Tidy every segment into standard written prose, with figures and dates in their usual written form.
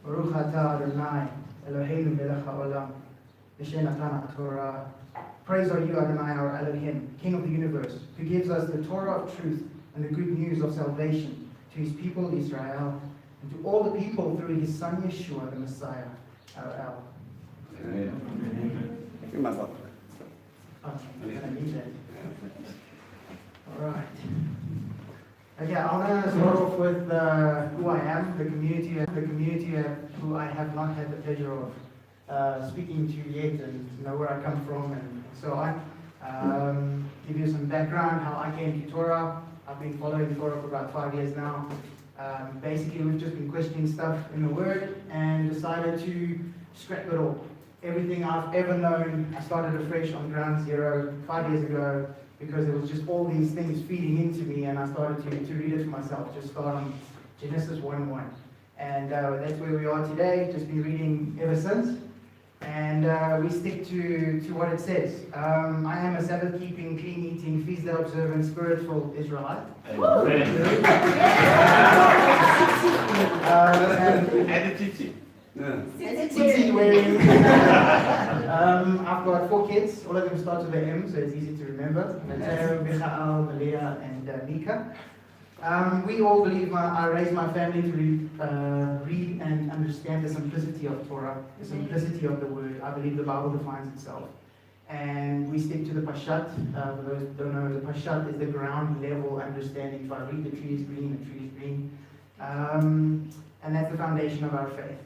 Baruch atah Adonai, Eloheinu melech haolam, Asher natan haTorah. Praise are you, Adonai, our Elohim, King of the universe, who gives us the Torah of truth and the good news of salvation to his people Israel, and to all the people through his Son Yeshua, the Messiah, our El. Amen. Okay, I'm going to need that. All right. Okay, I want to start off with who I am, the community who I have not had the pleasure of speaking to yet, and know where I come from and so on. Give you some background how I came to Torah. I've been following Torah for about 5 years now. Basically, we've just been questioning stuff in the Word and decided to scrap it all. Everything I've ever known, I started afresh on ground zero 5 years ago, because there was just all these things feeding into me, and I started to read it for myself. Just start on Genesis 1:1. And that's where we are today, just been reading ever since. And we stick to what it says. I am a Sabbath-keeping, clean-eating, feast-day observant, spirit-filled Israelite. And the teaching. Tzitzit wearing. I've got 4 kids. All of them start with the M, so it's easy to remember. Mateo, Michael, Malia, and Mika. We all believe I raised my family to read and understand the simplicity of Torah, the simplicity of the Word. I believe the Bible defines itself. And we stick to the Pashat. For those who don't know, the Pashat is the ground level understanding. If I read the tree is green, the tree is green. And that's the foundation of our faith.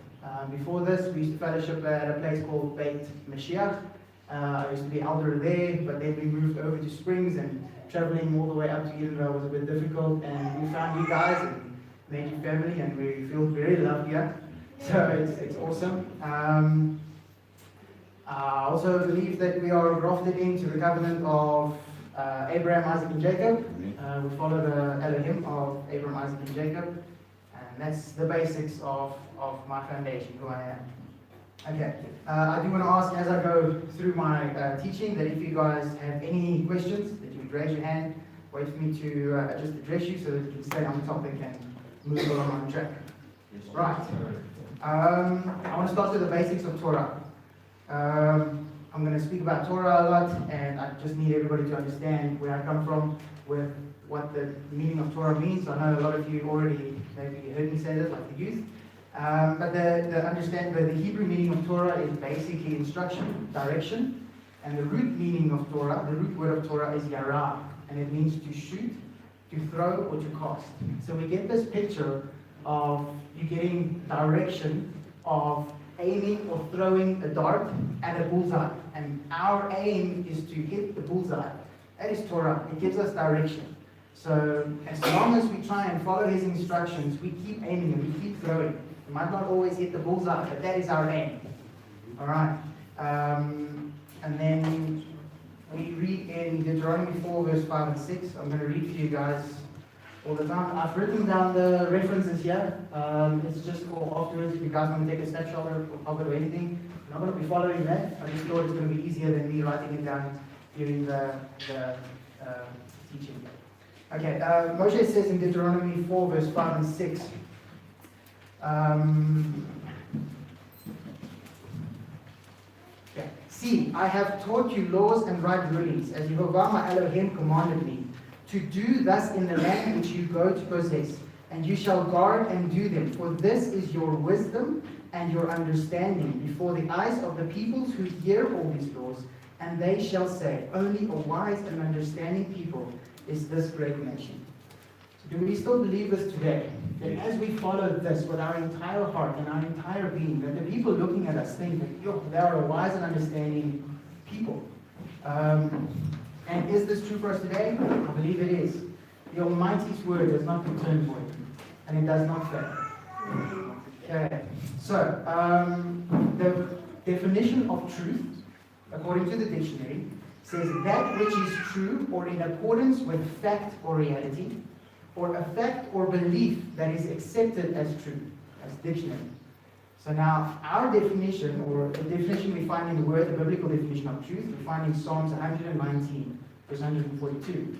Before this, we used to fellowship at a place called Beit Mashiach. I used to be elder there, but then we moved over to Springs, and traveling all the way up to Edinburgh was a bit difficult. And we found you guys and made you family, and we feel very loved here. So it's awesome. I also believe that we are grafted into the covenant of Abraham, Isaac, and Jacob. We follow the Elohim of Abraham, Isaac, and Jacob. And that's the basics of my foundation, who I am. Okay, I do want to ask as I go through my teaching that if you guys have any questions, that you would raise your hand, wait for me to just address you so that you can stay on topic and move along on track. Right. I want to start with the basics of Torah. I'm going to speak about Torah a lot, and I just need everybody to understand where I come from, with what the meaning of Torah means. I know a lot of you already maybe heard me say this, like the youth. But the Hebrew meaning of Torah is basically instruction, direction, and the root meaning of Torah, the root word of Torah is yara, and it means to shoot, to throw, or to cast. So we get this picture of you getting direction of aiming or throwing a dart at a bullseye, and our aim is to hit the bullseye. That is Torah. It gives us direction. So as long as we try and follow his instructions, we keep aiming and we keep throwing. We might not always hit the bullseye, but that is our aim. All right. And then we read in Deuteronomy 4, verse 5 and 6. I'm going to read for you guys all the time. I've written down the references here. It's just for afterwards if you guys want to take a snapshot of it or anything. I'm not going to be following that. I just thought it's going to be easier than me writing it down during the teaching. Okay, Moshe says in Deuteronomy 4, verse 5 and 6, see, I have taught you laws and right rulings, as Yehovah my Elohim commanded me, to do thus in the land which you go to possess, and you shall guard and do them, for this is your wisdom and your understanding before the eyes of the peoples who hear all these laws, and they shall say, only a wise and understanding people is this great nation. So do we still believe this today? That as we follow this with our entire heart and our entire being, that the people looking at us think that, yo, they are a wise and understanding people. And is this true for us today? I believe it is. The Almighty's word does not return void, and it does not fail. Okay, so the definition of truth, according to the dictionary, says that which is true or in accordance with fact or reality, or a fact or belief that is accepted as true, as dictionary. So now, our definition, or the definition we find in the word, the biblical definition of truth, we find in Psalms 119, verse 142.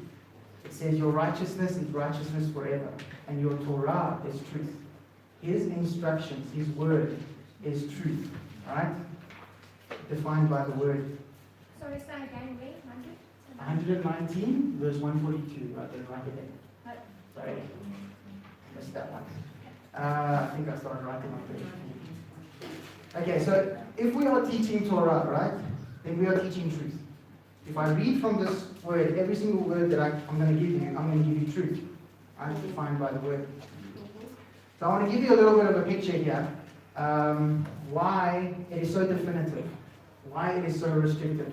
It says, your righteousness is righteousness forever, and your Torah is truth. His instructions, His word is truth. Right? Defined by the word. Sorry, say again, read 100. 119, verse 142. I didn't write it in. Sorry. Missed that one. I think I started writing on page. Okay, so if we are teaching Torah, right, then we are teaching truth. If I read from this word, every single word that I'm going to give you, I'm going to give you truth. Right, defined by the word. So I want to give you a little bit of a picture here. Why it is so definitive. Why it is so restricted.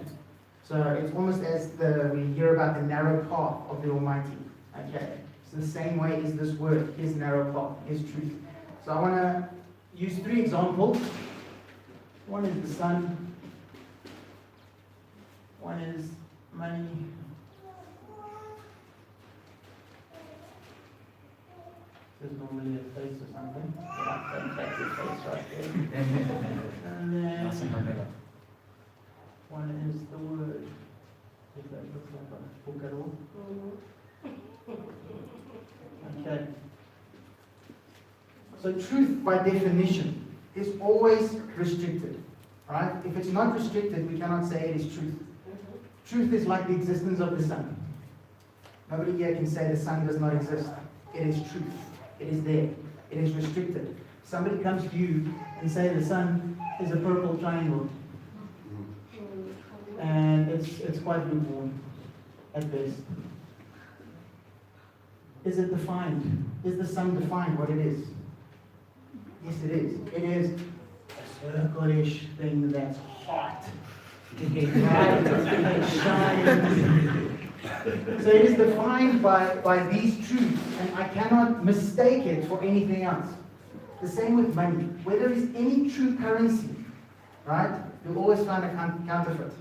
So it's almost as we hear about the narrow path of the Almighty. Okay. So the same way is this word, His narrow path, His truth. So I want to use 3 examples. One is the sun. One is money. There's normally a face or something. Yeah, that's his face right there. And then one is the word. If that looks like a book at all. Okay. So truth, by definition, is always restricted. Right? If it's not restricted, we cannot say it is truth. Truth is like the existence of the sun. Nobody here can say the sun does not exist. It is truth. It is there. It is restricted. Somebody comes to you and say the sun is a purple triangle. And it's quite lukewarm at best. Is it defined? Is the sun defined what it is? Yes, it is. It is a circle-ish thing that's hot. It shines. So it is defined by these truths, and I cannot mistake it for anything else. The same with money. Where there is any true currency, right, you'll always find a counterfeit.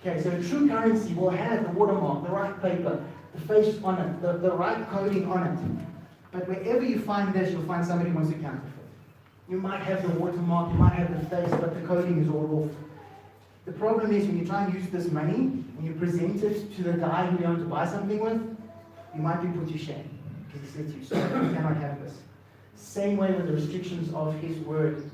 Okay, so true currency will have the watermark, the right paper, the face on it, the right coding on it. But wherever you find this, you'll find somebody who wants to counterfeit. You might have the watermark, you might have the face, but the coding is all off. The problem is when you try and use this money, when you present it to the guy who you want to buy something with, you might be put to shame. Because he said to you, sorry, you cannot have this. Same way with the restrictions of His word.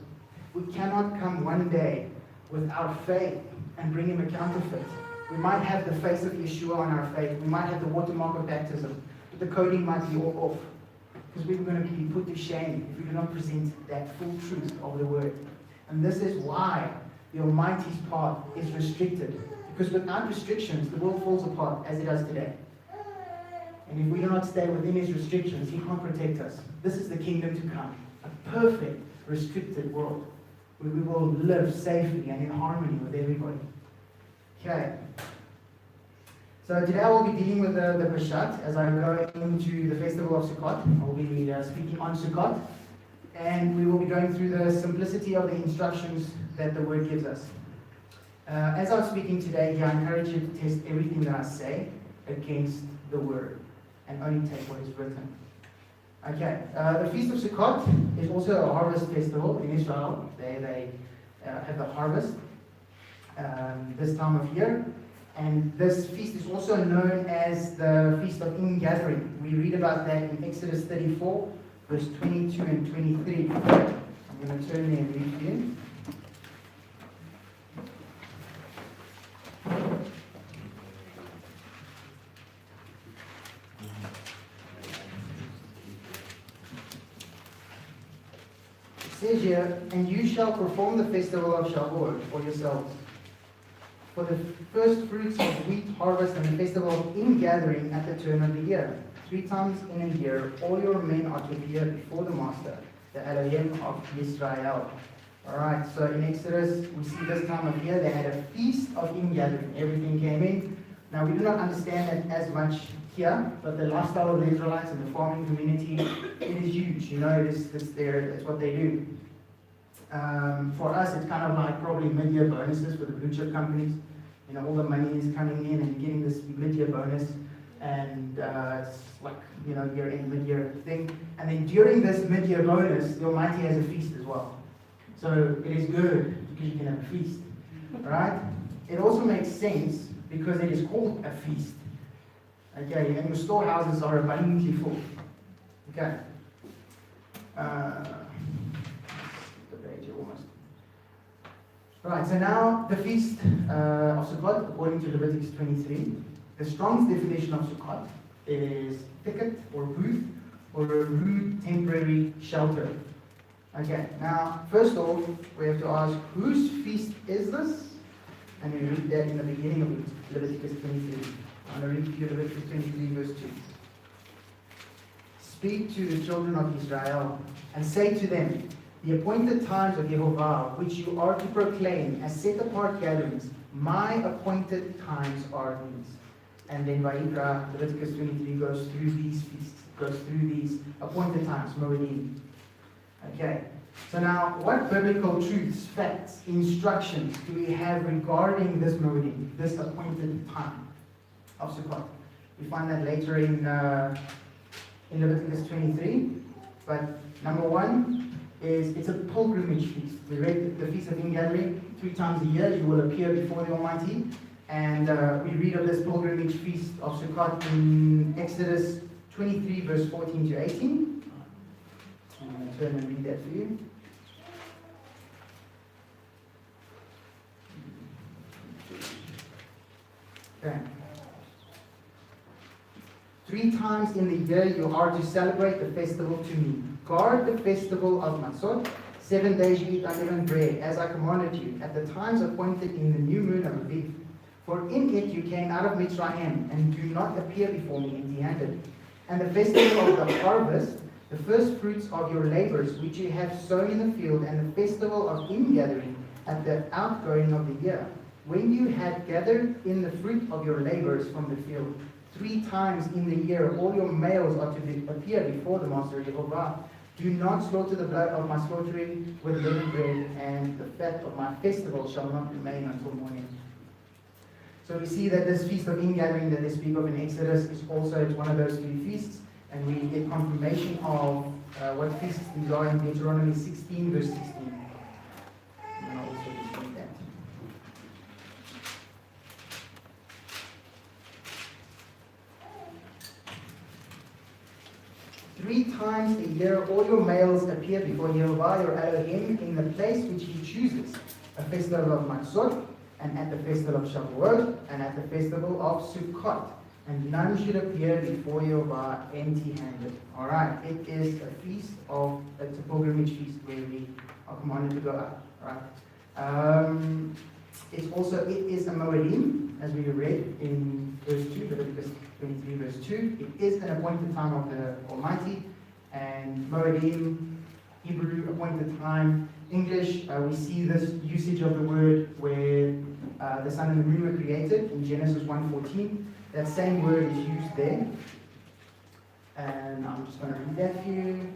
We cannot come one day without faith and bring Him a counterfeit. We might have the face of Yeshua on our faith. We might have the watermark of baptism. But the coding might be all off. Because we're going to be put to shame if we do not present that full truth of the word. And this is why the Almighty's path is restricted. Because without restrictions, the world falls apart as it does today. And if we do not stay within His restrictions, He can't protect us. This is the kingdom to come. A perfect, restricted world. Where we will live safely and in harmony with everybody. Okay. So today I will be dealing with the Peshat as I go into the festival of Sukkot. I will be speaking on Sukkot. And we will be going through the simplicity of the instructions that the word gives us. As I'm speaking today, I encourage you to test everything that I say against the word and only take what is written. Okay, the Feast of Sukkot is also a harvest festival in Israel. They have the harvest this time of year. And this feast is also known as the Feast of Ingathering. We read about that in Exodus 34, verse 22 and 23. I'm going to turn there and read to you. It says here, and you shall perform the festival of Shavuot for yourselves. For the first fruits of wheat harvest and the festival of ingathering at the turn of the year. 3 times in a year, all your men are to appear before the Master, the Elohim of Israel. Alright, so in Exodus, we see this time of year, they had a feast of ingathering. Everything came in. Now, we do not understand it as much here, but the lifestyle of the Israelites and the farming community, it is huge. You know, it's what they do. For us, it's kind of like probably mid-year bonuses for the blue chip companies. You know, all the money is coming in and you're getting this mid-year bonus. And it's like, you know, year-end, mid-year thing. And then during this mid-year bonus, the Almighty has a feast as well. So it is good because you can have a feast. Right? It also makes sense because it is called a feast. Okay, and your storehouses are abundantly full. Okay. Right, so now the feast of Sukkot, according to Leviticus 23. The Strong's definition of Sukkot is thicket or booth or a rude temporary shelter. Okay, now first off, we have to ask, whose feast is this? And we read that in the beginning of Leviticus 23. I'm going to read to you Leviticus 23, verse 2. Speak to the children of Israel and say to them, the appointed times of Jehovah, which you are to proclaim as set apart gatherings, my appointed times are these. And then Vayikra, Leviticus 23 goes through these feasts, goes through these appointed times, Moedim. Okay, so now what biblical truths, facts, instructions do we have regarding this Moedim, this appointed time of Sukkot? We find that later in Leviticus 23, but number one is it's a pilgrimage feast. We read the Feast of Ingathering 3 times a year. You will appear before the Almighty. And we read of this pilgrimage feast of Sukkot in Exodus 23, verse 14 to 18. I'm going to turn and read that for you. Okay. 3 times in the year you are to celebrate the festival to me. Guard the festival of Matzot. 7 days you eat unleavened bread, as I commanded you, at the times appointed in the new moon of Aviv. For in it you came out of Mitzrayim, and do not appear before me empty-handed. And the festival of the harvest, the first fruits of your labors, which you have sown in the field, and the festival of ingathering, at the outgoing of the year, when you had gathered in the fruit of your labors from the field. 3 times in the year all your males are to appear before the Master Jehovah. Do not slaughter the blood of my slaughtering with leavened bread, and the fat of my festival shall not remain until morning. So we see that this feast of ingathering that they speak of in Exodus is also one of those 3 feasts, and we get confirmation of what feasts these are in Deuteronomy 16, verse 16. And I'll also just read that. 3 times a year all your males appear before Jehovah your Elohim in the place which he chooses, a festival of Matzot, and at the festival of Shavuot, and at the festival of Sukkot. And none should appear before Jehovah empty-handed. Alright, it is a feast of, it's a pilgrimage feast where we are commanded to go out. Alright. It is a Moedim, as we read in verse 2, Leviticus 23, verse 2. It is an appointed time of the Almighty, and Moedim, Hebrew, appointed time. English, we see this usage of the word where the sun and the moon were created in Genesis 1:14. That same word is used there. And I'm just going to read that for you.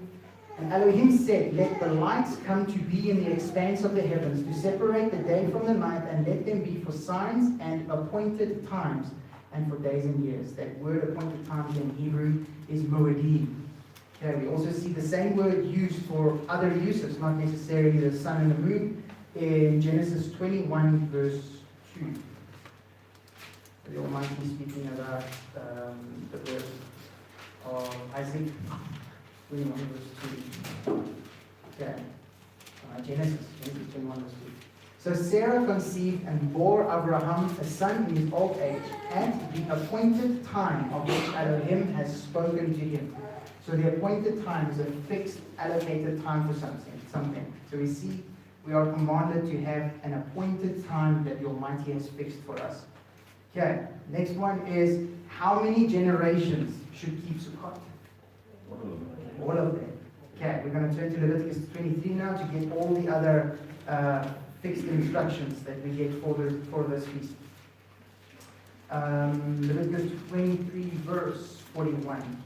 And Elohim said, let the lights come to be in the expanse of the heavens, to separate the day from the night, and let them be for signs and appointed times, and for days and years. That word appointed times in Hebrew is moedim. Okay, we also see the same word used for other uses, not necessarily the sun and the moon, in Genesis 21, verse 2. The Almighty speaking about the birth of Isaac. 21 verse 2. Okay. Genesis 21 verse 2. So Sarah conceived and bore Abraham a son in his old age, at the appointed time of which Elohim has spoken to him. So the appointed time is a fixed, allocated time for something. So we see we are commanded to have an appointed time that the Almighty has fixed for us. Okay, next one is, how many generations should keep Sukkot? All of them. Okay, we're going to turn to Leviticus 23 now to get all the other fixed instructions that we get for this feast. Leviticus 23, verse 41.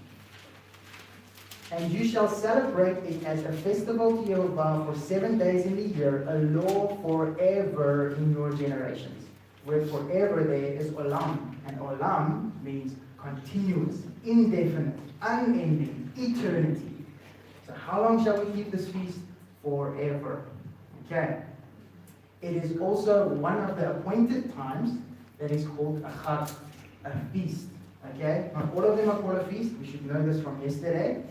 And you shall celebrate it as a festival to Jehovah for 7 days in the year, a law forever in your generations. Where forever there is olam, and olam means continuous, indefinite, unending, eternity. So how long shall we keep this feast? Forever. Okay. It is also one of the appointed times that is called a chag, a feast. Okay? Not all of them are called a feast. We should know this from yesterday.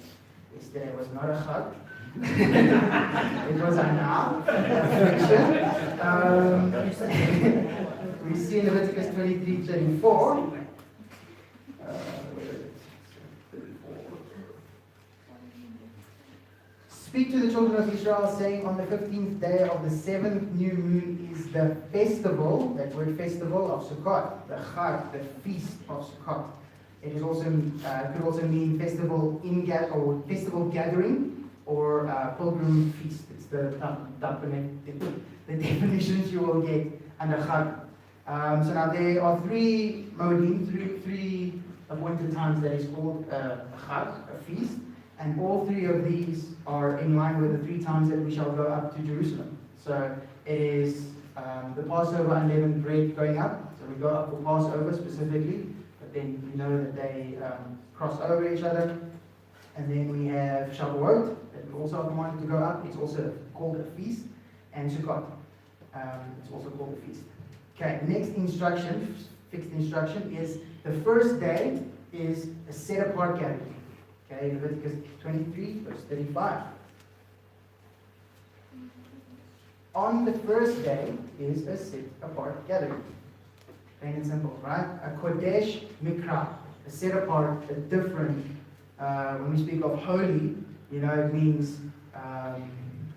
Yesterday was not a chag. It was an fiction. We see in Leviticus 23:34. Speak to the children of Israel, saying, on the 15th day of the 7th new moon is the festival, that word festival of Sukkot, the Chag, the feast of Sukkot. It is also could also mean festival or festival gathering or pilgrim feast. It's the definitions you will get under Chag. So now there are three moedim, three appointed times that is called Chag, a feast. And all three of these are in line with the 3 times that we shall go up to Jerusalem. So it is the Passover unleavened bread going up. So we go up for Passover specifically, but then we know that they cross over each other. And then we have Shabbat, that we also are commanded to go up. It's also called a feast. And Sukkot, it's also called a feast. Okay, next instruction, fixed instruction, is the first day is a set apart gathering. Okay, Leviticus 23, verse 35. On the first day is a set apart gathering. Plain and simple, right? A Kodesh Mikra, a set apart, a different. When we speak of holy, it means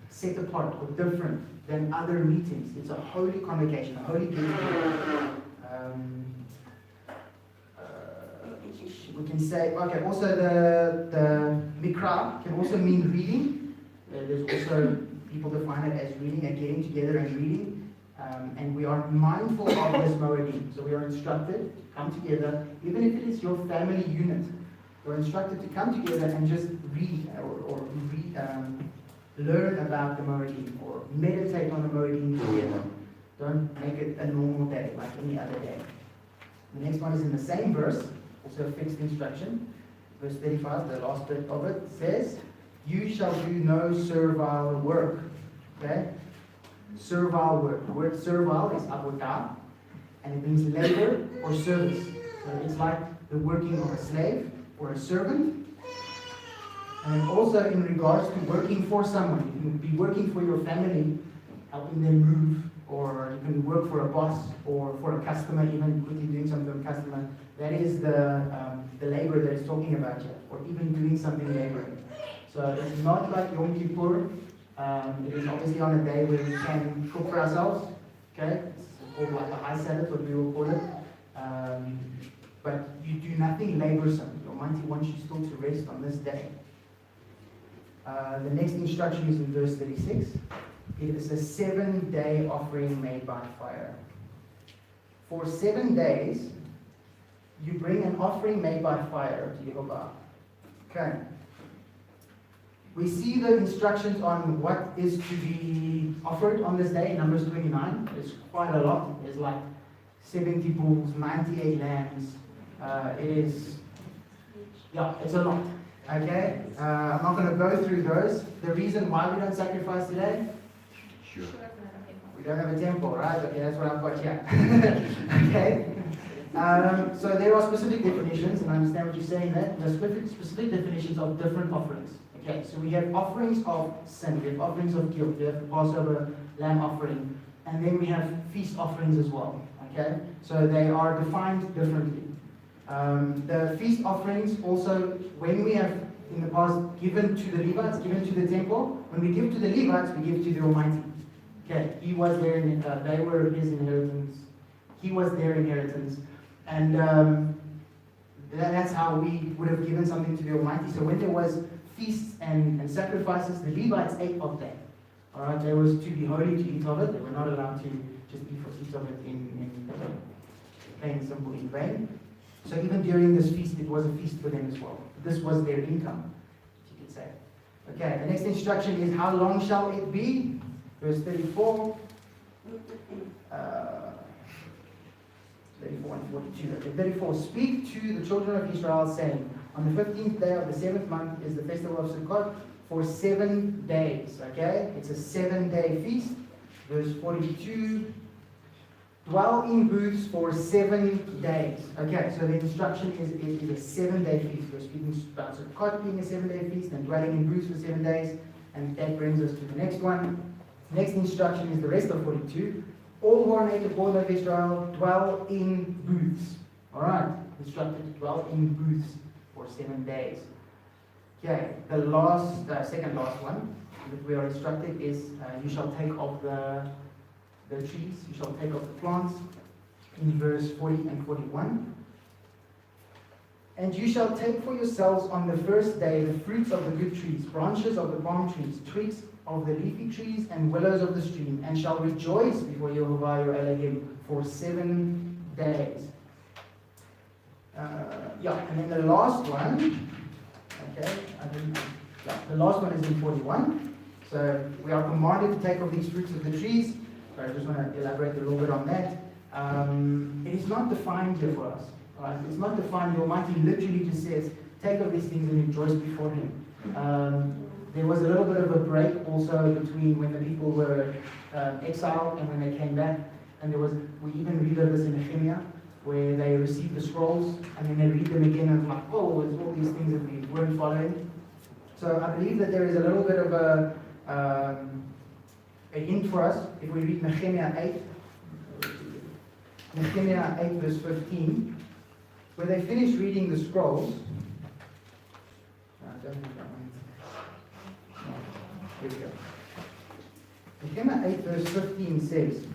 set apart or different than other meetings. It's a holy convocation, a holy gathering. We can say, okay, also the Mikra can also mean reading. There's also, people define it as reading and getting together and reading. And we are mindful of this moedim. So we are instructed to come together, even if it is your family unit. We're instructed to come together and just read or learn about the moedim or meditate on the moedim together. Don't make it a normal day like any other day. The next one is in the same verse. Also a fixed instruction. Verse 35, the last bit of it says, you shall do no servile work. Okay? Servile work. The word servile is avodah, and it means labor or service. So it's like the working of a slave or a servant. And also in regards to working for someone. You can be working for your family, helping them move, or you can work for a boss or for a customer, even quickly doing something for a customer. That is the labor that it's talking about here, or even doing something laboring. So it's not like Yom Kippur. It is obviously on a day where we can cook for ourselves. Okay, it's called like a high Sabbath, what we will call it. But you do nothing laborsome. The Almighty wants you still to rest on this day. The next instruction is in verse 36. It is a 7-day offering made by fire. For 7 days, you bring an offering made by fire to Jehovah. Okay. We see the instructions on what is to be offered on this day in Numbers 29. It's quite a lot. There's like 70 bulls, 98 lambs. It's a lot. Okay? I'm not going to go through those. The reason why we don't sacrifice today? Sure. We don't have a temple, right? Okay, that's what I've got here. Okay? So there are specific definitions, and I understand what you're saying there. There are specific definitions of different offerings. Okay, so we have offerings of sin, we have offerings of guilt, we have the Passover lamb offering, and then we have feast offerings as well. Okay, so they are defined differently. The feast offerings also, when we have in the past given to the Levites, given to the temple, when we give to the Levites, we give to the Almighty. Okay, he was their, they were his inheritance. He was their inheritance, and that's how we would have given something to the Almighty. So when there was feasts and sacrifices, the Levites ate of that. All right, they was to be holy to eat of it. They were not allowed to just eat of it in plain and simple in vain. So even during this feast, it was a feast for them as well. This was their income, you could say. Okay, the next instruction is, how long shall it be? Verse 34. 34 and 42. Okay, 34. Speak to the children of Israel, saying, on the 15th day of the 7th month is the festival of Sukkot for 7 days. Okay, it's a 7-day feast. Verse 42. Dwell in booths for 7 days. Okay, so the instruction is a 7-day feast. We're speaking about Sukkot being a 7-day feast and dwelling in booths for 7 days. And that brings us to the next one. Next instruction is the rest of 42. All who are native born of Israel dwell in booths. Alright, instructed to dwell in booths for 7 days. Okay, the second last one that we are instructed is you shall take off the trees, you shall take off the plants, in verse 40 and 41. And you shall take for yourselves on the first day the fruits of the good trees, branches of the palm trees, twigs of the leafy trees, and willows of the stream, and shall rejoice before Yehovah your Elohim for 7 days. And then the last one, the last one is in 41. So we are commanded to take off these fruits of the trees. So I just want to elaborate a little bit on that. It is not defined here for us. Right? It's not defined. The Almighty literally just says, take off these things and rejoice before Him. There was a little bit of a break also between when the people were exiled and when they came back. And we even read of this in Nehemiah, where they received the scrolls and then they read them again and like, oh, it's all these things that we weren't following. So I believe that there is a little bit of a hint for us if we read Nehemiah 8 verse 15, where they finished reading the scrolls. Here we go. Nehemiah 8 verse 15 says,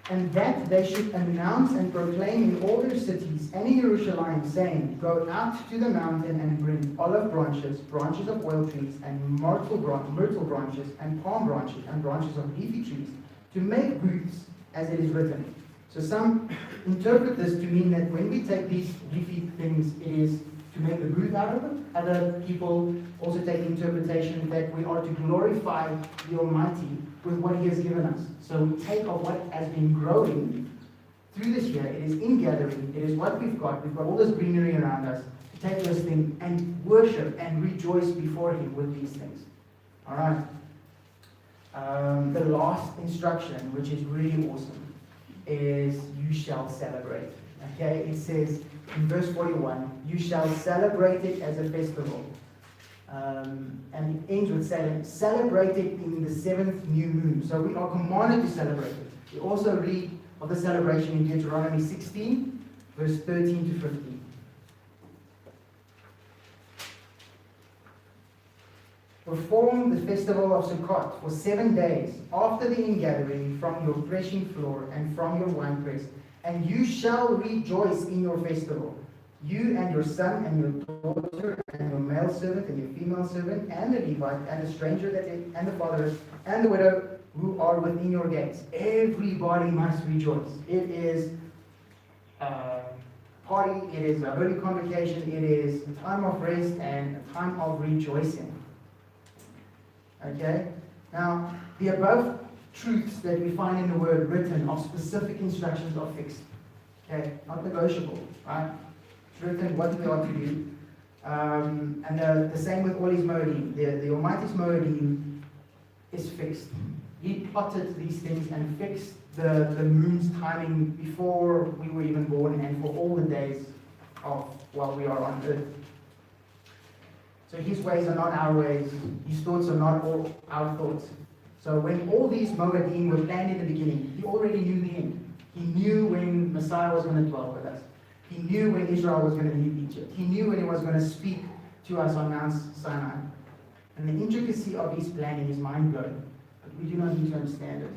and that they should announce and proclaim in all their cities and in Jerusalem, saying, go out to the mountain and bring olive branches, branches of oil trees, and myrtle branches, and palm branches, and branches of leafy trees, to make booths, as it is written. So some interpret this to mean that when we take these leafy things, it is to make the booth out of it. Other people also take the interpretation that we are to glorify the Almighty with what He has given us. So we take of what has been growing through this year. It is in gathering. It is what we've got. We've got all this greenery around us. To take those things and worship and rejoice before Him with these things. All right. The last instruction, which is really awesome, is you shall celebrate. Okay, it says in verse 41, you shall celebrate it as a festival. And it ends with saying, celebrate it in the 7th new moon. So we are commanded to celebrate it. We also read of the celebration in Deuteronomy 16, verse 13 to 15. Perform the festival of Sukkot for 7 days after the ingathering from your threshing floor and from your winepress, and you shall rejoice in your festival. You and your son and your daughter and your male servant and your female servant and the Levite and the stranger and the fatherless and the widow who are within your gates. Everybody must rejoice. It is a party. It is a holy convocation. It is a time of rest and a time of rejoicing. Okay? Now, the above truths that we find in the word written of specific instructions are fixed. Okay? Not negotiable. Right? Written what we are to do. And the same with all His moedim. The Almighty's moedim is fixed. He plotted these things and fixed the moon's timing before we were even born and for all the days of while we are on earth. So His ways are not our ways. His thoughts are not all our thoughts. So when all these moedim were planned in the beginning, He already knew the end. He knew when Messiah was going to dwell with us. He knew when Israel was going to leave Egypt. He knew when He was going to speak to us on Mount Sinai. And the intricacy of His planning is mind-blowing. But we do not need to understand it.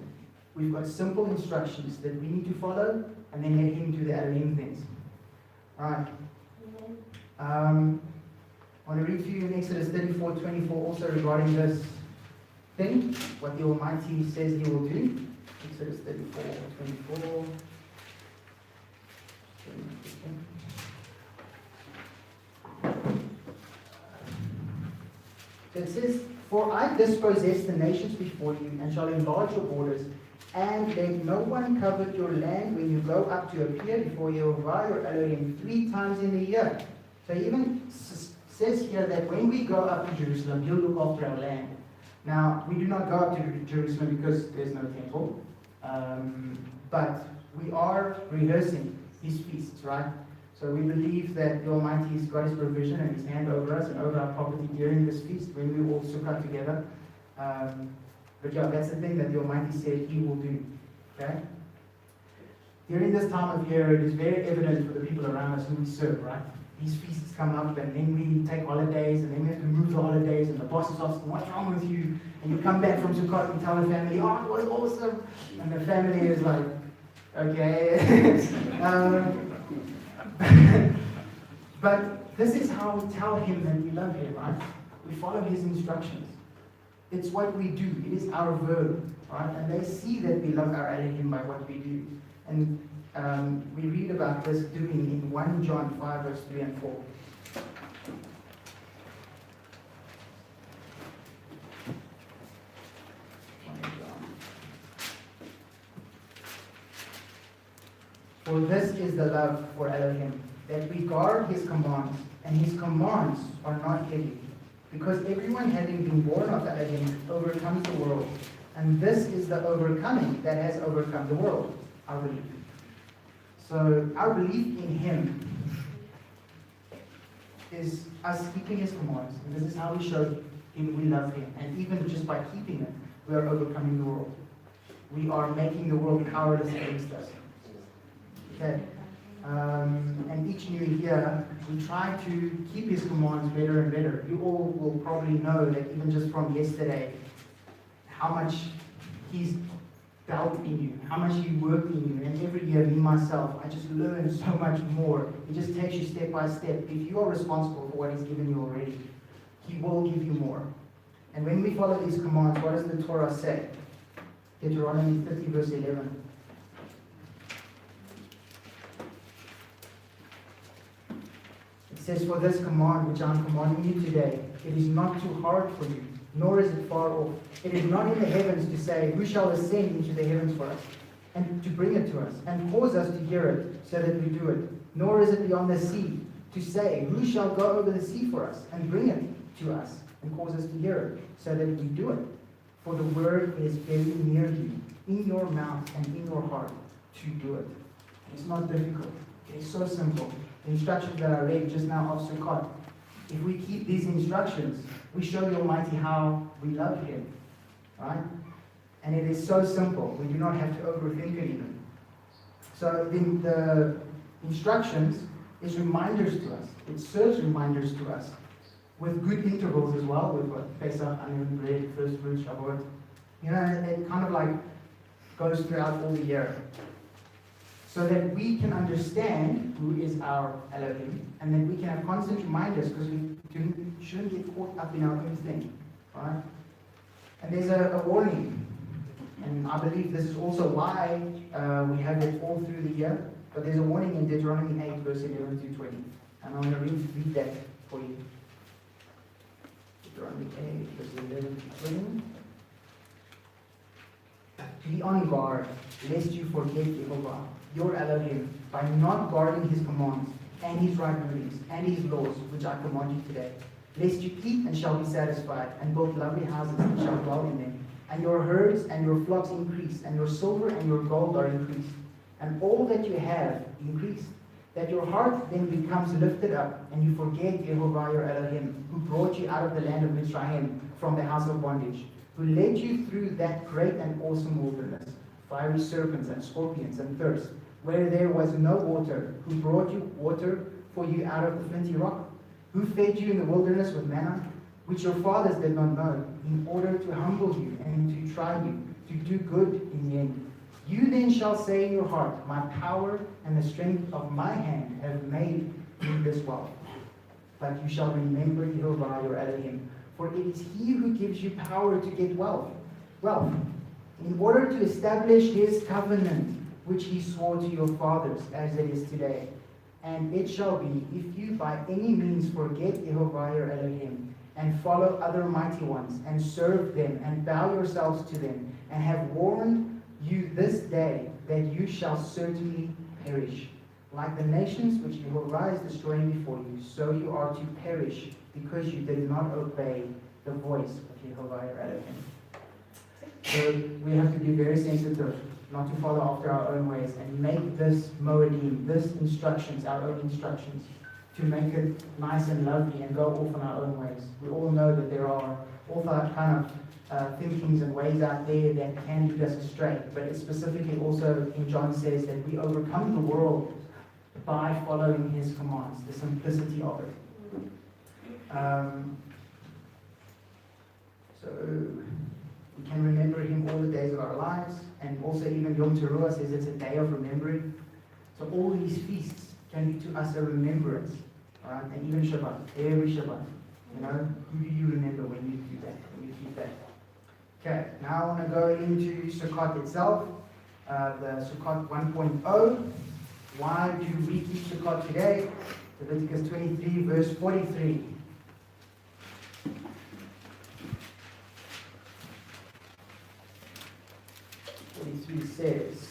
We've got simple instructions that we need to follow and then head into the Elohim things. Alright. I want to read to you in Exodus 34:24 also regarding this thing, what the Almighty says He will do. Exodus 34:24. It says, for I dispossess the nations before you, and shall enlarge your borders, and let no one covet your land when you go up to appear before Yehovah your Elohim 3 times in the year. So he even says here that when we go up to Jerusalem, He'll look after our land. Now, we do not go up to Jerusalem because there's no temple, but we are rehearsing His feasts, right? So we believe that the Almighty has got His provision and His hand over us and over our property during this feast when we all sukkah together. But yeah, that's the thing that the Almighty said He will do. Okay? During this time of year, it is very evident for the people around us who we serve, right? These feasts come up and then we take holidays and then we have to move the holidays and the boss is asking, what's wrong with you? And you come back from Sukkot and tell the family, oh, it was awesome. And the family is like, okay. But this is how we tell Him that we love Him, right? We follow His instructions. It's what we do. It is our verb, right? And they see that we love our Elohim by what we do. And we read about this doing in 1 John 5, verse 3 and 4. For this is the love for Elohim, that we guard His commands, and His commands are not heavy, because everyone having been born of Elohim overcomes the world. And this is the overcoming that has overcome the world, our belief. So our belief in Him is us keeping His commands. And this is how we show Him we love Him. And even just by keeping it, we are overcoming the world. We are making the world powerless against us. Okay. And each new year, we try to keep His commands better and better. You all will probably know that even just from yesterday, how much He's dealt in you, how much He worked in you. And every year, me, myself, I just learn so much more. It just takes you step by step. If you are responsible for what He's given you already, He will give you more. And when we follow these commands, what does the Torah say? Deuteronomy 30, verse 11. It says, for this command which I am commanding you today, it is not too hard for you, nor is it far off. It is not in the heavens to say, who shall ascend into the heavens for us, and to bring it to us, and cause us to hear it, so that we do it. Nor is it beyond the sea to say, who shall go over the sea for us, and bring it to us, and cause us to hear it, so that we do it. For the word is very near you, in your mouth and in your heart, to do it. It's not difficult. It's so simple. The instructions that I read just now of Sukkot, if we keep these instructions, we show the Almighty how we love Him. Right? And it is so simple. We do not have to overthink it even. So the instructions is reminders to us. It serves reminders to us with good intervals as well, with what Pesach, unleavened bread, first fruits, Shabbat. You know, it kind of like goes throughout all the year. So that we can understand who is our Elohim, and that we can have constant reminders, because we shouldn't get caught up in our own thing. Right? And there's a warning. And I believe this is also why we have it all through the year. But there's a warning in Deuteronomy 8, verse 11 to 20. And I'm going to read that for you. Deuteronomy 8, verse 11 to 20. Be on guard, lest you forget Jehovah, your Elohim, by not guarding His commands, and His right rulings, and His laws, which I command you today. Lest you eat and shall be satisfied, and build lovely houses and shall dwell in them. And your herds and your flocks increase, and your silver and your gold are increased. And all that you have increased. That your heart then becomes lifted up, and you forget Jehovah your Elohim, who brought you out of the land of Mitzrayim from the house of bondage, who led you through that great and awesome wilderness, fiery serpents and scorpions and thirst, where there was no water, who brought you water for you out of the flinty rock, who fed you in the wilderness with manna, which your fathers did not know, in order to humble you and to try you, to do good in the end. You then shall say in your heart, my power and the strength of my hand have made me this wealth. But you shall remember Jehovah your Elohim, for it is He who gives you power to get wealth, in order to establish His covenant, which He swore to your fathers, as it is today. And it shall be, if you by any means forget Jehovah your Elohim, and follow other mighty ones, and serve them, and bow yourselves to them, and have warned you this day that you shall certainly perish. Like the nations which Jehovah is destroying before you, so you are to perish, because you did not obey the voice of Jehovah your Elohim. So we have to be very sensitive not to follow after our own ways, and make this moedim, this instructions, our own instructions, to make it nice and lovely and go off on our own ways. We all know that there are all that kind of thinkings and ways out there that can lead us astray. But it specifically also in John says that we overcome the world by following his commands, the simplicity of it. So we can remember him all the days of our lives, and also even Yom Teruah says it's a day of remembering. So all these feasts can be to us a remembrance, right? And even Shabbat, every Shabbat, you know, who do you remember when you do that, when you keep that? Okay, now I want to go into Sukkot itself, the Sukkot 1.0. Why do we keep Sukkot today? Leviticus 23, verse 43. Says,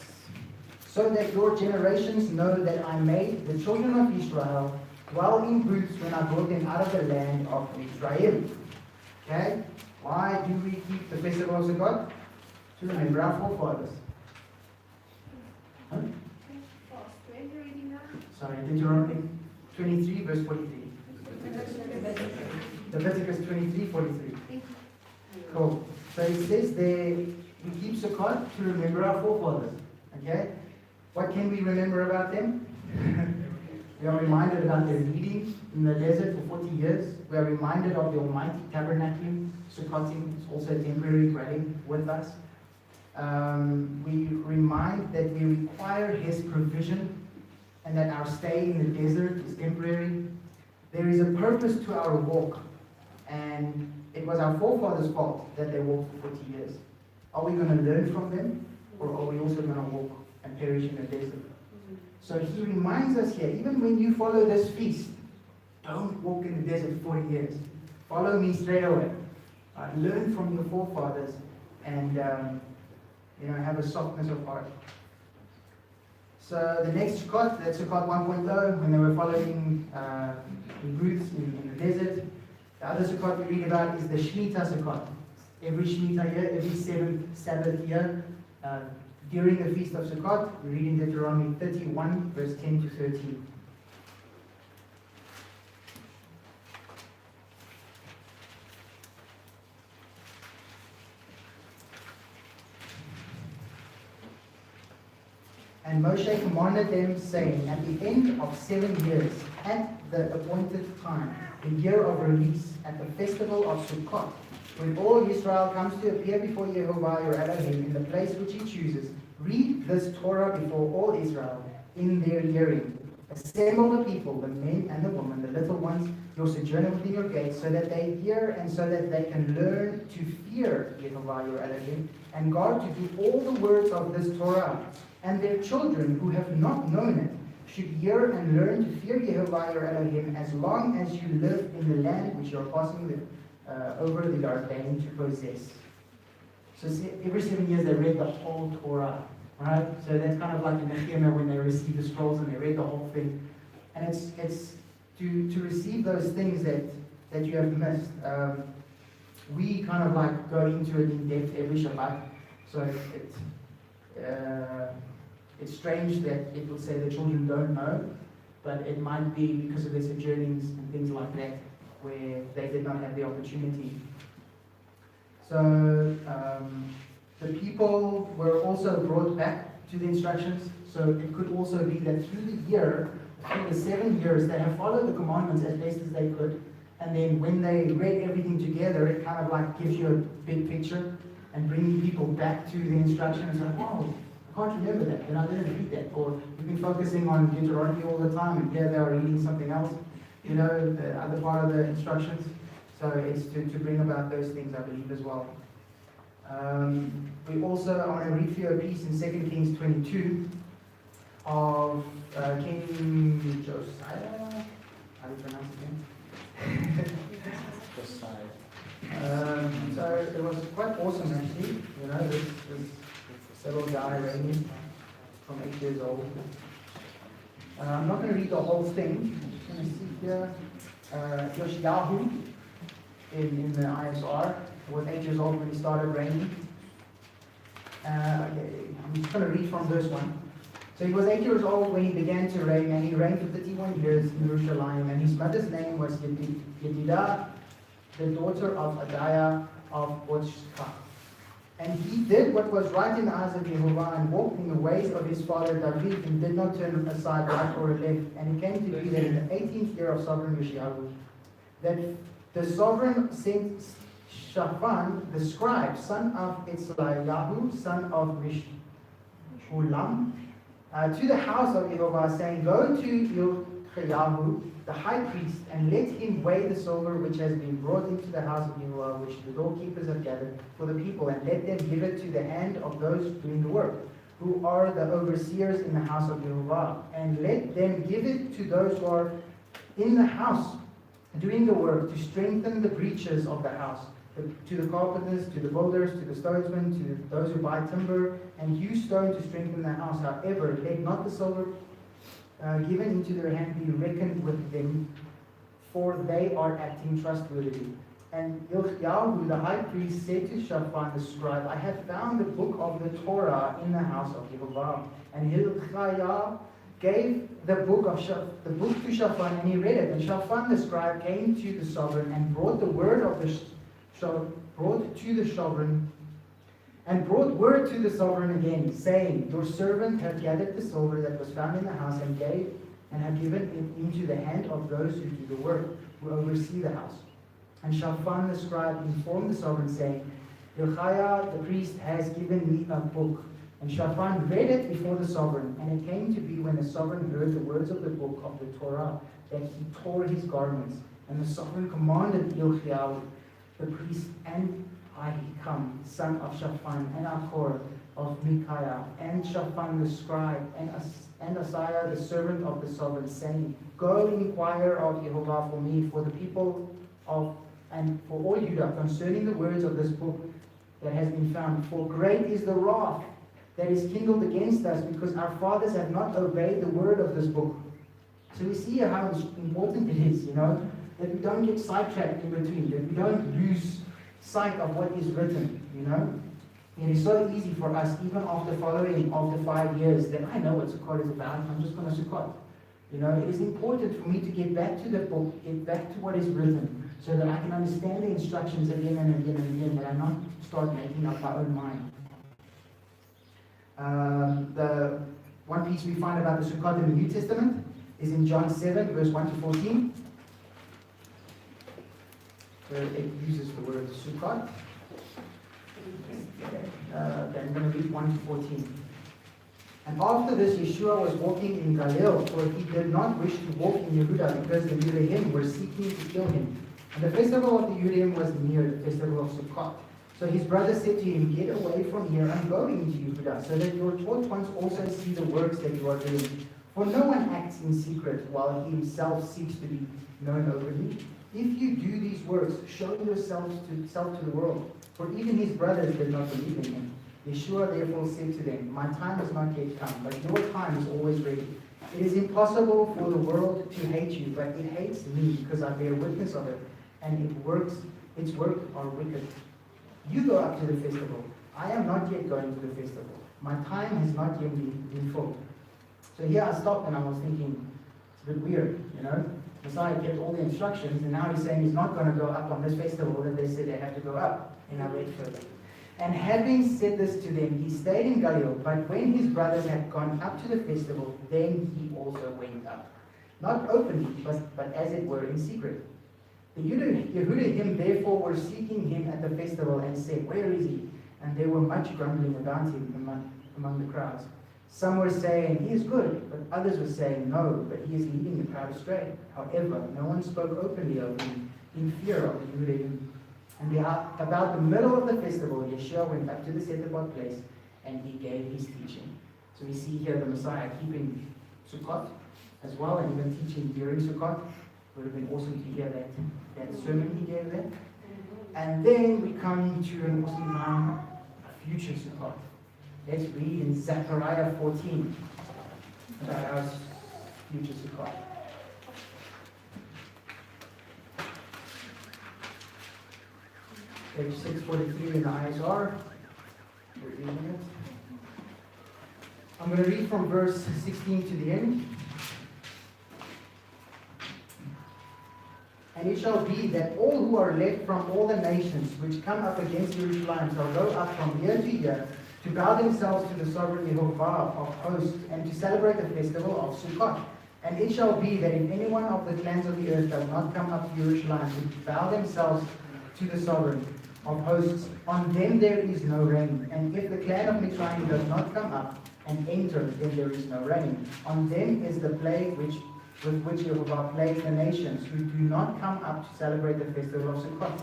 so that your generations know that I made the children of Israel dwell in booths when I brought them out of the land of Israel. Okay? Why do we keep the festival of Sukkot? To remember our forefathers. Huh? Sorry, Deuteronomy 23, verse 43. Leviticus 23, 43. Cool. So it says there, we keep Sukkot to remember our forefathers. Okay? What can we remember about them? We are reminded about their leading in the desert for 40 years. We are reminded of the Almighty tabernacling, Sukkotim, it's also temporary dwelling with us. We remind that we require his provision and that our stay in the desert is temporary. There is a purpose to our walk, and it was our forefathers' fault that they walked for 40 years. Are we going to learn from them, or are we also going to walk and perish in the desert? So he reminds us here, even when you follow this feast, don't walk in the desert 40 years. Follow me straight away. Learn from your forefathers and have a softness of heart. So the next Sukkot, that's Sukkot 1.0, when they were following in booths in the desert. The other Sukkot we read about is the Shemitah Sukkot. Every Shemitah year, every seventh Sabbath year, during the Feast of Sukkot, we read in Deuteronomy 31, verse 10 to 13. And Moshe commanded them, saying, at the end of 7 years, at the appointed time, the year of release, at the festival of Sukkot, when all Israel comes to appear before Yehovah your Elohim in the place which he chooses, read this Torah before all Israel in their hearing. Assemble the people, the men and the women, the little ones, your sojourner within your gates, so that they hear and so that they can learn to fear Yehovah your Elohim, and guard to do all the words of this Torah. And their children who have not known it should hear and learn to fear Yehovah your Elohim as long as you live in the land which you are passing over the Jordan to possess. So every 7 years they read the whole Torah, right? So that's kind of like in the Nehemiah when they receive the scrolls and they read the whole thing. And it's to receive those things that you have missed. We kind of like go into it in depth every Shabbat. So it's strange that it will say the children don't know, but it might be because of their sojournings and things like that, where they did not have the opportunity. So the people were also brought back to the instructions. So it could also be that through the year, through the 7 years, they have followed the commandments as best as they could. And then when they read everything together, it kind of like gives you a big picture and bringing people back to the instruction and saying, oh, I can't remember that, and I didn't read that. Or you've been focusing on Deuteronomy all the time, and here they are reading something else, the other part of the instructions. So it's to bring about those things, I believe, as well. We also, I want to read for you a piece in 2 Kings 22 of King Josiah. How do you pronounce it again? Josiah. So it was quite awesome, actually. This little guy reigning from 8 years old. I'm not going to read the whole thing. I'm just going to see here. Yoshiyahu in the ISR was 8 years old when he started reigning. Okay, I'm just going to read from verse 1. So he was 8 years old when he began to reign, and he reigned for 31 years in Jerusalem. And his mother's name was Yedidah, the daughter of Adiah of Bochka. And he did what was right in the eyes of Jehovah, and walked in the ways of his father David, and did not turn aside right or left. And it came to be that in the 18th year of sovereign Yeshayahu, that the sovereign sent Shaphan, the scribe, son of Etzlayahu, son of Rishulam, to the house of Jehovah, saying, Go to Ilkiyahu, the high priest, and let him weigh the silver which has been brought into the house of Jehovah, which the doorkeepers have gathered for the people, and let them give it to the hand of those doing the work, who are the overseers in the house of Jehovah, and let them give it to those who are in the house doing the work, to strengthen the breaches of the house, to the carpenters, to the builders, to the stonesmen, to those who buy timber, and use stone to strengthen the house. However, let not the silver given into their hand be reckoned with them, for they are acting trustworthily. And Ilkiyahu, the high priest, said to Shaphan the scribe, I have found the book of the Torah in the house of Jehovah. And Hilkiah gave the book to Shaphan, and he read it. And Shaphan the scribe came to the sovereign and brought the word of the brought word to the sovereign again, saying, Your servant hath gathered the silver that was found in the house, and have given it into the hand of those who do the work, who oversee the house. And Shaphan the scribe informed the sovereign, saying, Hilkiah the priest has given me a book. And Shaphan read it before the sovereign. And it came to be, when the sovereign heard the words of the book of the Torah, that he tore his garments. And the sovereign commanded Hilkiah the priest, and Ahikam, son of Shaphan, and Achor of Micaiah, and Shaphan the scribe, and Asaiah the servant of the sovereign, saying, Go inquire of Jehovah for me, for the people of, and for all Judah, concerning the words of this book that has been found. For great is the wrath that is kindled against us, because our fathers have not obeyed the word of this book. So we see here how important it is, that we don't get sidetracked in between, that we don't lose sight of what is written, It is so easy for us, even after following after 5 years, that I know what Sukkot is about, I'm just going to Sukkot. It is important for me to get back to the book, get back to what is written, so that I can understand the instructions again and again and again, that I not start making up my own mind. The one piece we find about the Sukkot in the New Testament is in John 7, verse 1 to 14. Where it uses the word Sukkot. I'm going to read 1 to 14. And after this, Yeshua was walking in Galilee, for he did not wish to walk in Yehuda, because the Judeans were seeking to kill him. And the festival of the Judeans was near, the festival of Sukkot. So his brother said to him, Get away from here and go into Yehuda, so that your taught ones also see the works that you are doing. For no one acts in secret, while he himself seeks to be known openly. If you do these works, show yourselves to the world. For even his brothers did not believe in him. Yeshua therefore said to them, My time has not yet come, but your time is always ready. It is impossible for the world to hate you, but it hates me, because I bear witness of it, and its works are wicked. You go up to the festival. I am not yet going to the festival. My time has not yet been full. So here I stopped and I was thinking, it's a bit weird, Messiah kept all the instructions, and now he's saying he's not going to go up on this festival that they said they have to go up. And I read further. And having said this to them, he stayed in Galilee, but when his brothers had gone up to the festival, then he also went up. Not openly, but as it were in secret. The Yehudim therefore were seeking him at the festival, and said, Where is he? And there were much grumbling about him among the crowds. Some were saying, He is good, but others were saying, No, but he is leading the crowd astray. However, no one spoke openly of him in fear of the Yehudim. And about the middle of the festival, Yeshua went up to the set apart place, and he gave his teaching. So we see here the Messiah keeping Sukkot as well, and even teaching during Sukkot. It would have been awesome to hear that sermon he gave there. And then we come to an awesome time, a future Sukkot. Let's read in Zechariah 14 about our future Sukkot. Page 643 in the ISR. We're reading it. I'm going to read from verse 16 to the end. And it shall be that all who are left from all the nations which come up against Jerusalem shall go up from year to year to bow themselves to the sovereign Jehovah of hosts and to celebrate the festival of Sukkot. And it shall be that if any one of the clans of the earth does not come up to Jerusalem to bow themselves to the sovereign of hosts, on them there is no rain. And if the clan of Mitzrayim does not come up and enter, then there is no rain. On them is the plague with which Jehovah plagues the nations who do not come up to celebrate the festival of Sukkot.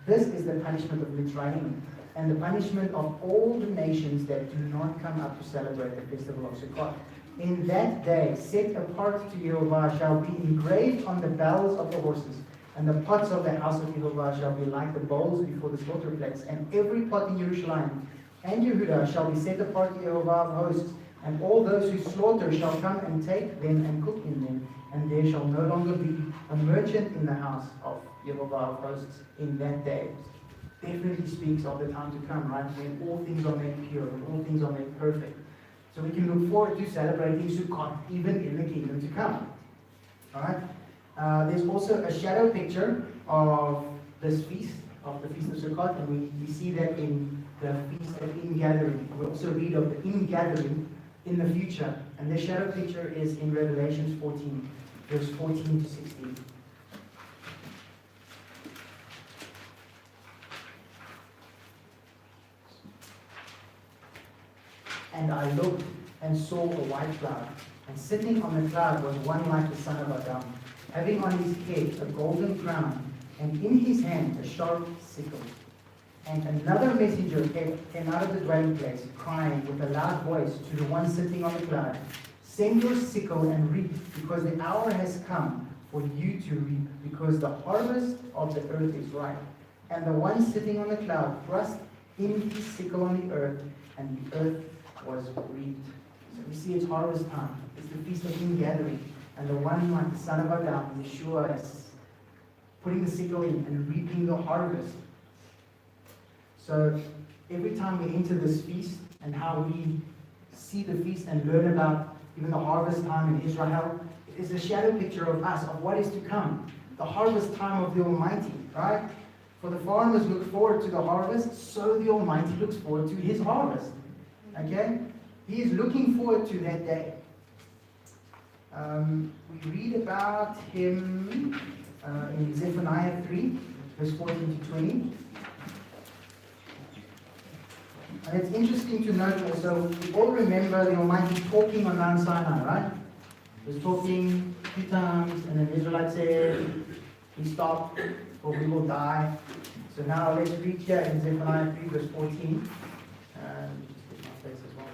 This is the punishment of Mitzrayim, and the punishment of all the nations that do not come up to celebrate the festival of Sukkot. In that day, set apart to Jehovah shall be engraved on the bells of the horses, and the pots of the house of Jehovah shall be like the bowls before the slaughter place. And every pot in Jerusalem and Yehudah shall be set apart to Jehovah of hosts, and all those who slaughter shall come and take them and cook in them. And there shall no longer be a merchant in the house of Jehovah of hosts in that day. Definitely speaks of the time to come, right? When all things are made pure, when all things are made perfect. So we can look forward to celebrating Sukkot even in the kingdom to come. Alright? There's also a shadow picture of this feast, of the Feast of Sukkot, and we see that in the Feast of Ingathering. We also read of the ingathering in the future. And the shadow picture is in Revelation 14, verse 14 to 16. And I looked and saw a white cloud, and sitting on the cloud was one like the son of Adam, having on his head a golden crown, and in his hand a sharp sickle. And another messenger came out of the dwelling place, crying with a loud voice to the one sitting on the cloud, "Send your sickle and reap, because the hour has come for you to reap, because the harvest of the earth is ripe." And the one sitting on the cloud thrust in his sickle on the earth, and the earth was reaped. So we see it's harvest time. It's the Feast of Ingathering. And the one like the son of Adam, Yeshua, is putting the sickle in and reaping the harvest. So every time we enter this feast and how we see the feast and learn about even the harvest time in Israel, it is a shadow picture of us, of what is to come. The harvest time of the Almighty, right? For the farmers look forward to the harvest, so the Almighty looks forward to his harvest. Okay? He is looking forward to that day. We read about him in Zephaniah 3, verse 14 to 20. And it's interesting to note also, we all remember the Almighty talking on Mount Sinai, right? He was talking a few times, and then the Israelites said, "We stop, or we will die." So now let's read here in Zephaniah 3, verse 14. Just get my place as well.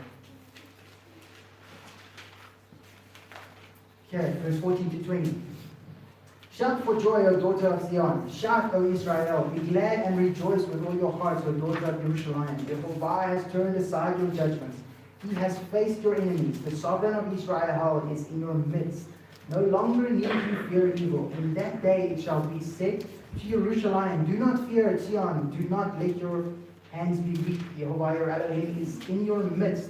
Okay, verse 14 to 20. "Shout for joy, O daughter of Zion. Shout, O Israel. Be glad and rejoice with all your hearts, O daughter of Jerusalem. Jehovah has turned aside your judgments. He has faced your enemies. The sovereign of Israel is in your midst. No longer need you fear evil. In that day it shall be said to Jerusalem, do not fear, Zion. Do not let your hands be weak. Jehovah your Elohim is in your midst.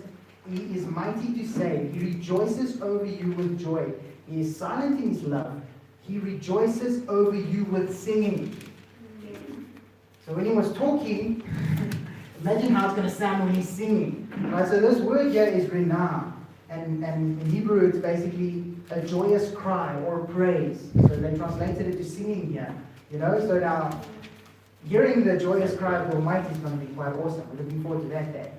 He is mighty to save. He rejoices over you with joy. He is silent in his love. He rejoices over you with singing." So when he was talking, imagine how it's going to sound when he's singing. Right? So this word here is renown. And in Hebrew it's basically a joyous cry or praise. So they translated it to singing here. You know, so now hearing the joyous cry of the Almighty is going to be quite awesome. We're looking forward to that day.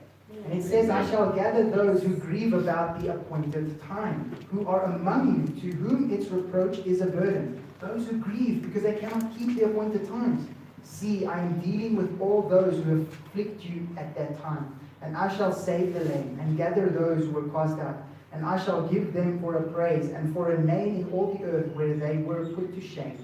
And it says, "I shall gather those who grieve about the appointed time, who are among you, to whom its reproach is a burden." Those who grieve because they cannot keep the appointed times. "See, I am dealing with all those who afflict you at that time. And I shall save the lame, and gather those who were cast out. And I shall give them for a praise, and for a name in all the earth where they were put to shame.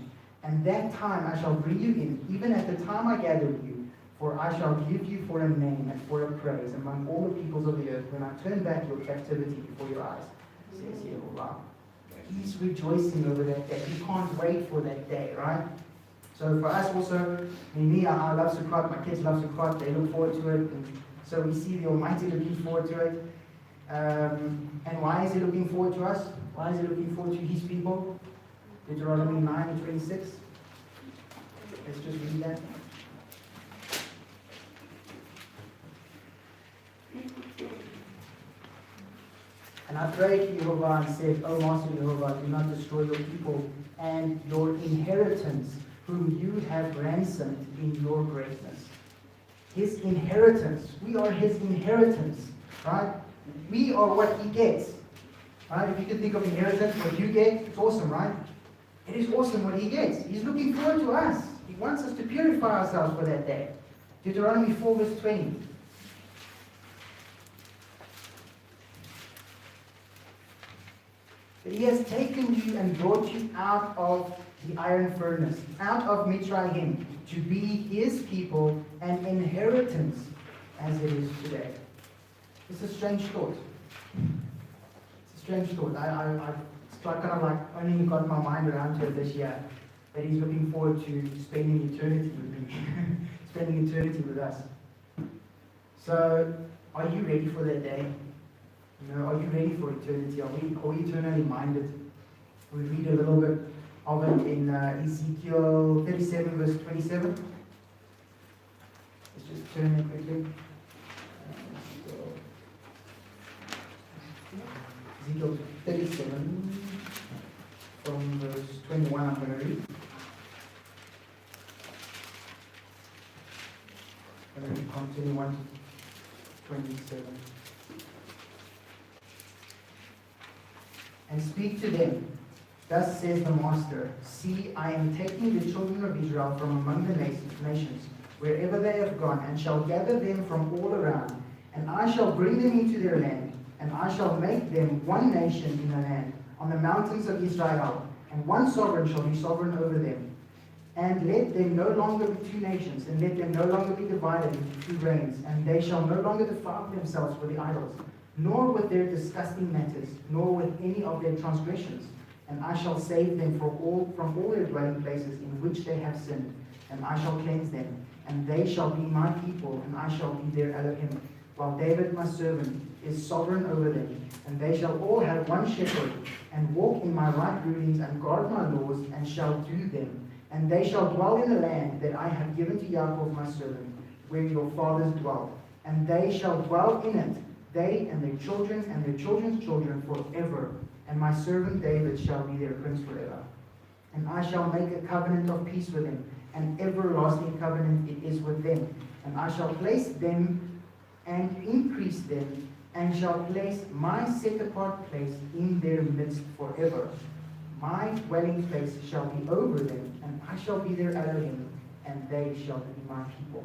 And that time I shall bring you in, even at the time I gathered you. For I shall give you for a name and for a praise among all the peoples of the earth, when I turn back your captivity before your eyes," says Jehovah. He's rejoicing over that day. He can't wait for that day, right? So for us also, me, I love Sukkot, my kids love Sukkot, they look forward to it. And so we see the Almighty looking forward to it. And why is he looking forward to us? Why is he looking forward to his people? Deuteronomy 9:26. Let's just read that. And I prayed to Jehovah and said, O Master Jehovah, do not destroy your people and your inheritance, whom you have ransomed in your greatness. His inheritance. We are his inheritance, right? We are what he gets. Right? If you can think of inheritance, what you get, it's awesome, right? It is awesome what he gets. He's looking forward to us. He wants us to purify ourselves for that day. Deuteronomy 4 verse 20. That he has taken you and brought you out of the iron furnace, out of Mitzrayim, to be his people, an inheritance as it is today. It's a strange thought. It's a strange thought. I've kind of like only got my mind around to it this year, that he's looking forward to spending eternity with me, spending eternity with us. So, are you ready for that day? You know, are you ready for eternity? Are we eternally minded? We read a little bit of it in Ezekiel 37 verse 27. Let's just turn it quickly. Ezekiel 37 from verse 21 I'm going to read. I'm going to read from 21 to 27. And speak to them. Thus says the Master, see, I am taking the children of Israel from among the nations, wherever they have gone, and shall gather them from all around, and I shall bring them into their land, and I shall make them one nation in the land, on the mountains of Israel, and one sovereign shall be sovereign over them. And let them no longer be two nations, and let them no longer be divided into two reigns, and they shall no longer defile themselves with the idols, nor with their disgusting matters, nor with any of their transgressions. And I shall save them from all their dwelling places in which they have sinned, and I shall cleanse them, and they shall be my people, and I shall be their Elohim. While David my servant is sovereign over them, and they shall all have one shepherd, and walk in my right rulings, and guard my laws, and shall do them. And they shall dwell in the land that I have given to Yaakov my servant, where your fathers dwelt. And they shall dwell in it, they and their children and their children's children forever. And my servant David shall be their prince forever. And I shall make a covenant of peace with them, an everlasting covenant it is with them. And I shall place them and increase them, and shall place my set-apart place in their midst forever. My dwelling place shall be over them, and I shall be their Elohim, and they shall be my people.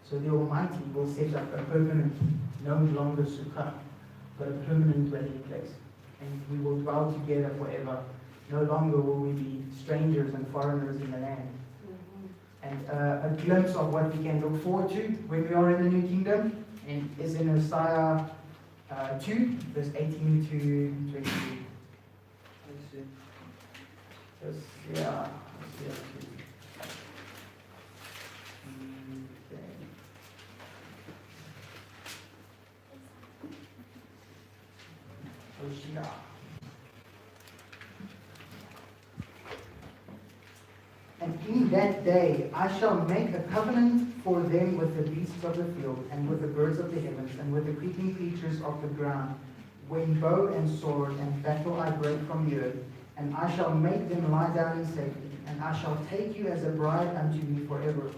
So the Almighty will set up a permanent, no longer sukkah, but a permanent dwelling place. And we will dwell together forever. No longer will we be strangers and foreigners in the land. And a glimpse of what we can look forward to when we are in the new kingdom is in Isaiah 2, verse 18 to 22. Hosea 2. Hosea. And in that day I shall make a covenant for them with the beasts of the field, and with the birds of the heavens, and with the creeping creatures of the ground, when bow and sword and battle I break from the earth. And I shall make them lie down in safety, and I shall take you as a bride unto me forever,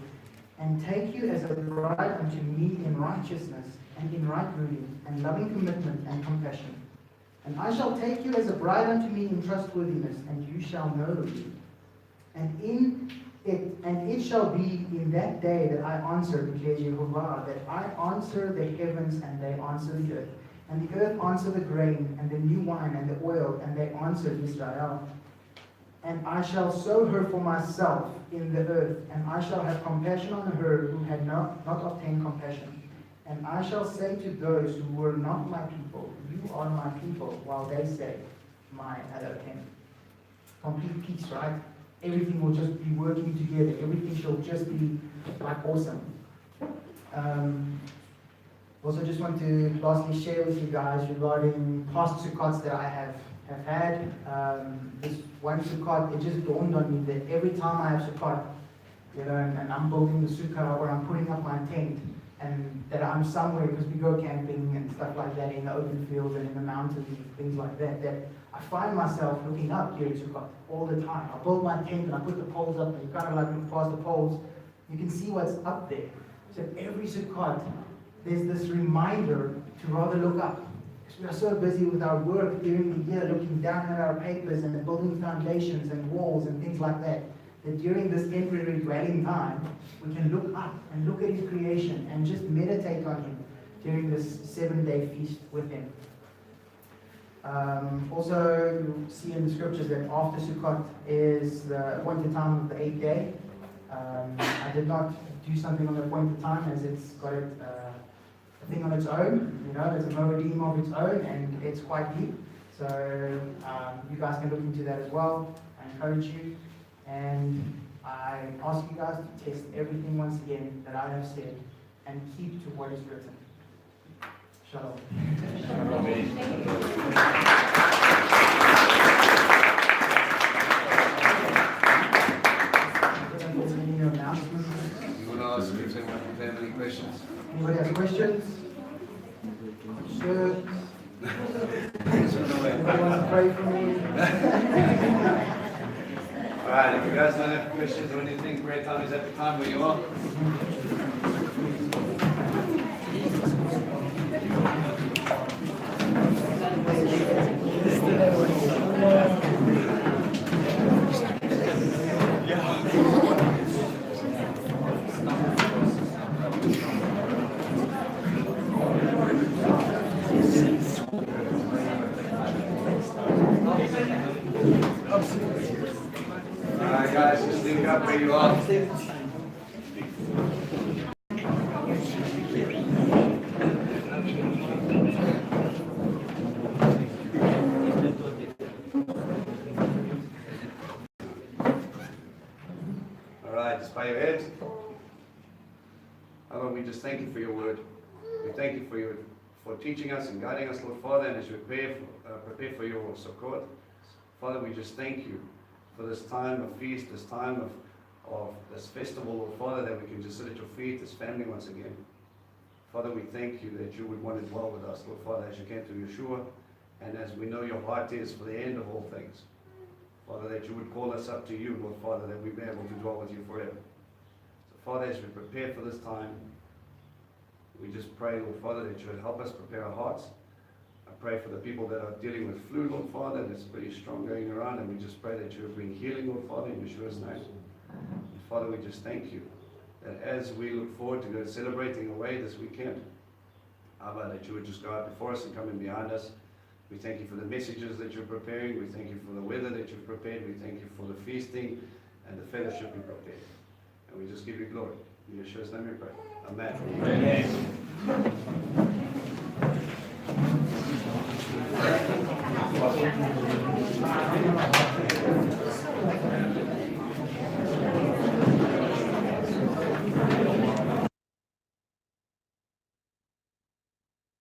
and take you as a bride unto me in righteousness, and in right ruling, and loving commitment and compassion. And I shall take you as a bride unto me in trustworthiness, and you shall know me. And it shall be in that day that I answer, declares Jehovah, that I answer the heavens, and they answer the earth. And the earth answer the grain, and the new wine, and the oil, and they answer Israel. And I shall sow her for myself in the earth, and I shall have compassion on her who had not obtained compassion. And I shall say to those who were not my people, you are my people, while they say, my Elohim. Complete peace, right? Everything will just be working together. Everything shall just be like awesome. Also just want to lastly share with you guys regarding past Sukkots that I have had. This one Sukkot, it just dawned on me that every time I have Sukkot, and I'm building the sukkah or I'm putting up my tent, and that I'm somewhere, because we go camping and stuff like that in the open fields and in the mountains and things like that, that I find myself looking up during Sukkot all the time. I build my tent and I put the poles up, and you kind of like look past the poles, you can see what's up there. So every Sukkot, there's this reminder to rather look up. Because we are so busy with our work during the year, looking down at our papers and building foundations and walls and things like that, that during this temporary dwelling time, we can look up and look at His creation and just meditate on Him during this 7-day feast with Him. Also, you'll see in the scriptures that after Sukkot is the appointed time of the 8th day. I did not do something on the appointed time, as it's got a thing on its own, there's a moedim of its own, and it's quite deep. So you guys can look into that as well. I encourage you. And I ask you guys to test everything once again that I have said and keep to what is written. Shalom. Any announcements? You want to ask if anyone have any questions? Anybody have questions? Sure. Anybody want to pray for me? Alright, if you guys don't have questions or anything, prayer time is at the time where you are. Alright guys, just think up where you are. Alright, just bow your heads. Lord, we just thank you for your word. We thank you for teaching us and guiding us, Lord Father, and as we prepare for your Sukkot. Father, we just thank you for this time of feast, this time of this festival, Lord Father, that we can just sit at your feet as family once again. Father, we thank you that you would want to dwell with us, Lord Father, as you came through Yeshua, and as we know your heart is for the end of all things. Father, that you would call us up to you, Lord Father, that we'd be able to dwell with you forever. So Father, as we prepare for this time, we just pray, Lord Father, that you would help us prepare our hearts. I pray for the people that are dealing with flu, Lord Father, that's pretty strong going around, and we just pray that you would bring healing, Lord Father, in Yeshua's name. And Father, we just thank you that as we look forward to go celebrating away this weekend, Abba, that you would just go out before us and come in behind us. We thank you for the messages that you're preparing. We thank you for the weather that you've prepared. We thank you for the feasting and the fellowship you prepared. And we just give you glory. In Yeshua's name we pray. Amen. Amen.